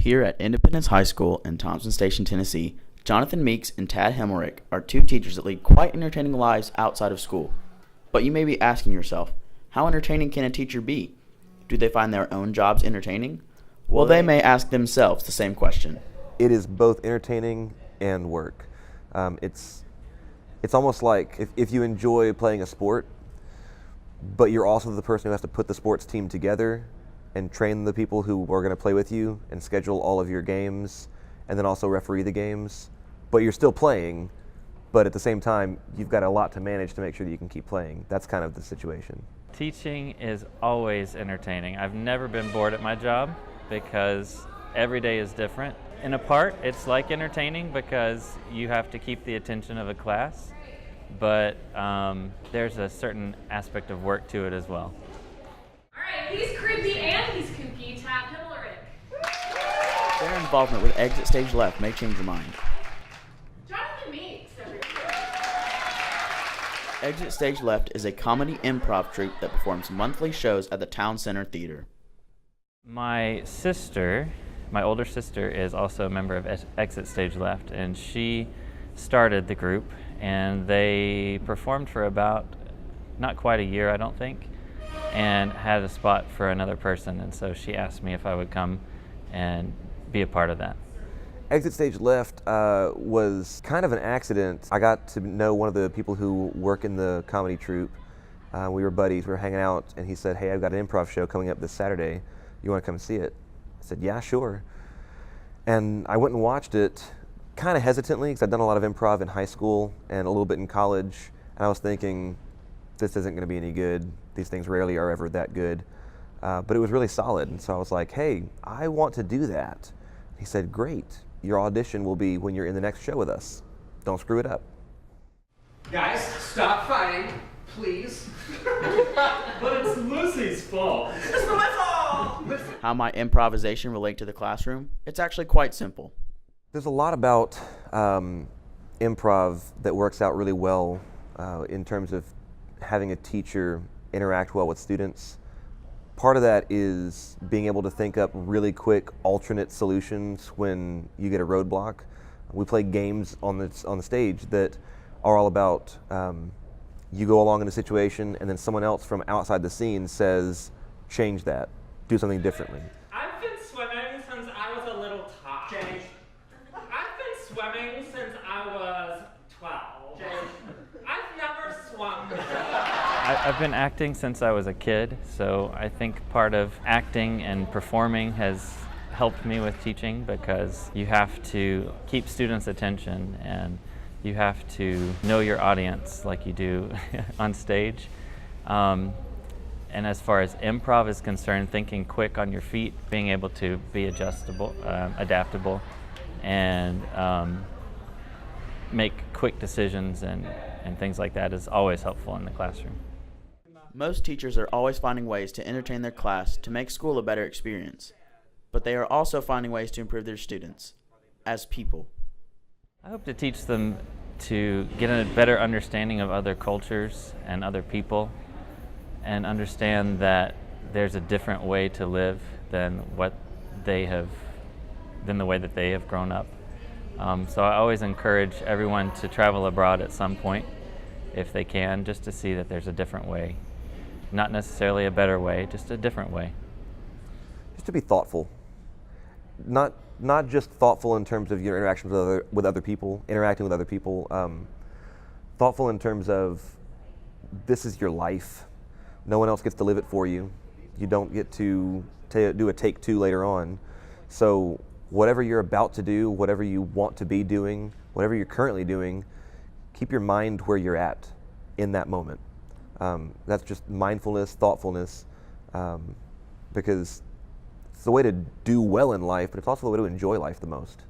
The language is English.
Here at Independence High School in Thompson Station, Tennessee, Jonathan Meeks and Tad Himelrick are two teachers that lead quite entertaining lives outside of school. But you may be asking yourself, how entertaining can a teacher be? Do they find their own jobs entertaining? Well, they may ask themselves the same question. It is both entertaining and work. It's almost like if you enjoy playing a sport, but you're also the person who has to put the sports team together and train the people who are going to play with you and schedule all of your games and then also referee the games, but you're still playing, but at the same time you've got a lot to manage to make sure that you can keep playing. That's kind of the situation. Teaching is always entertaining. I've never been bored at my job because every day is different. In a part, it's like entertaining because you have to keep the attention of a class, but there's a certain aspect of work to it as well. All right, he's creepy and he's kooky. Tad Himelrick. Their involvement with Exit Stage Left may change your mind. Jonathan Meeks, everybody. Exit Stage Left is a comedy improv troupe that performs monthly shows at the Town Center Theater. My older sister, is also a member of Exit Stage Left, and she started the group, and they performed for about not quite a year, I don't think, and had a spot for another person, and so she asked me if I would come and be a part of that. Exit Stage Left was kind of an accident. I got to know one of the people who work in the comedy troupe. We were buddies, we were hanging out, and he said, "Hey, I've got an improv show coming up this Saturday. You want to come see it?" I said, "Yeah, sure." And I went and watched it kind of hesitantly because I'd done a lot of improv in high school and a little bit in college, and I was thinking, this isn't going to be any good. These things rarely are ever that good. But it was really solid, and so I was like, "Hey, I want to do that." He said, "Great. Your audition will be when you're in the next show with us. Don't screw it up." Guys, stop fighting, please. But it's Lucy's fault. It's not my fault! How might improvisation relate to the classroom? It's actually quite simple. There's a lot about improv that works out really well in terms of having a teacher interact well with students. Part of that is being able to think up really quick alternate solutions when you get a roadblock. We play games on the stage that are all about you go along in a situation and then someone else from outside the scene says, change that, do something differently. I've been swimming since I was a little tot. Change. I've been swimming since I was 12. Change. I've never swum. I've been acting since I was a kid, so I think part of acting and performing has helped me with teaching because you have to keep students' attention and you have to know your audience like you do on stage. And as far as improv is concerned, thinking quick on your feet, being able to be adaptable, and make quick decisions and things like that is always helpful in the classroom. Most teachers are always finding ways to entertain their class to make school a better experience, but they are also finding ways to improve their students as people. I hope to teach them to get a better understanding of other cultures and other people and understand that there's a different way to live than the way that they have grown up. So I always encourage everyone to travel abroad at some point if they can, just to see that there's a different way. Not necessarily a better way, just a different way. Just to be thoughtful. Not just thoughtful in terms of your interactions with other people, interacting with other people. Thoughtful in terms of this is your life. No one else gets to live it for you. You don't get to do a take two later on. So whatever you're about to do, whatever you want to be doing, whatever you're currently doing, keep your mind where you're at in that moment. That's just mindfulness, thoughtfulness, because it's the way to do well in life, but it's also the way to enjoy life the most.